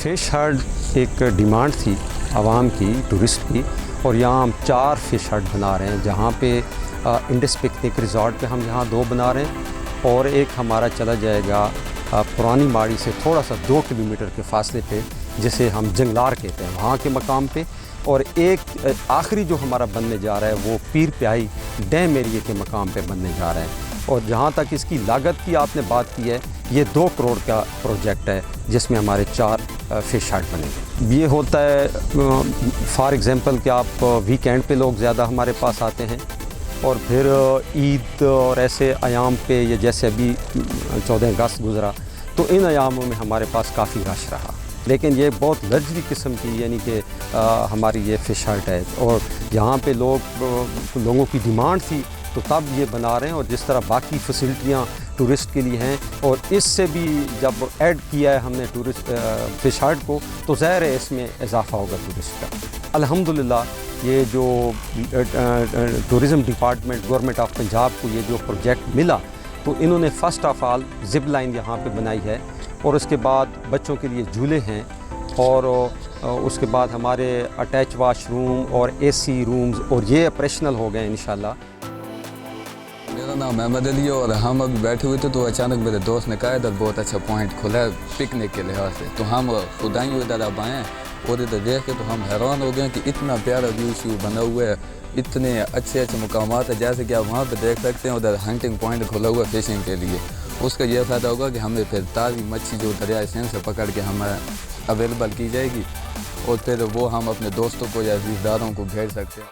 Fish ہٹ ایک demand تھی عوام کی، ٹورسٹ کی، اور یہاں ہم 4 فش ہٹ بنا رہے ہیں، جہاں پہ انڈس پکنک ریزورٹ پہ ہم یہاں 2 بنا رہے ہیں، اور ایک ہمارا چلا جائے گا پرانی ماڑی سے تھوڑا سا 2 کلومیٹر کے فاصلے پہ، جسے ہم جنگلار کہتے ہیں، وہاں کے مقام پہ، اور ایک آخری جو ہمارا بننے جا رہا ہے وہ پیر پیائی ڈیم ایریے کے مقام پہ بننے جا رہا ہے۔ اور جہاں تک اس کی لاگت کی آپ نے بات کی ہے، یہ 2 کروڑ کا پروجیکٹ ہے، جس میں ہمارے 4 فش ہٹ بنے گے۔ یہ ہوتا ہے فار ایگزامپل کہ آپ ویکینڈ پہ لوگ زیادہ ہمارے پاس آتے ہیں، اور پھر عید اور ایسے ایام پہ، یہ جیسے ابھی 14 اگست گزرا، تو ان ایاموں میں ہمارے پاس کافی رش رہا، لیکن یہ بہت لگژری قسم کی یعنی کہ ہماری یہ فش ہٹ ہے، اور یہاں پہ لوگوں کی ڈیمانڈ تھی تو تب یہ بنا رہے ہیں، اور جس طرح باقی فیسلٹیاں ٹورسٹ کے لیے ہیں، اور اس سے بھی جب ایڈ کیا ہے ہم نے ٹورسٹ فش ہٹ کو، تو ظاہر ہے اس میں اضافہ ہوگا ٹورسٹ کا۔ الحمدللہ یہ جو tourism department government of Punjab کو یہ جو پروجیکٹ ملا، تو انہوں نے first of all zip line یہاں پہ بنائی ہے، اور اس کے بعد بچوں کے لیے جھولے ہیں، اور اس کے بعد ہمارے اٹیچ واش روم اور اے سی رومز، اور یہ آپریشنل ہو گئے انشاءاللہ۔ میرا نام احمد علی ہے، اور ہم ابھی بیٹھے ہوئے تھے تو اچانک میرے دوست نے کہا ادھر بہت اچھا پوائنٹ کھلا ہے پکنک کے لحاظ سے، تو ہم خدا ہی ادھر اب آئے ہیں، اور ادھر دیکھ کے تو ہم حیران ہو گئے کہ اتنا پیارا ویو بنا ہوا ہے، اتنے اچھے مقامات ہیں، جیسے کہ آپ وہاں پہ دیکھ سکتے ہیں ادھر ہنٹنگ پوائنٹ کھلا ہوا ہے فشنگ کے لیے۔ اس کا یہ فائدہ ہوگا کہ ہمیں پھر تازی مچھلی جو دریائے سندھ سے پکڑ کے ہمیں اویلیبل کی جائے گی، اور پھر وہ ہم اپنے دوستوں کو یا رشتہ داروں کو بھیج سکتے ہیں۔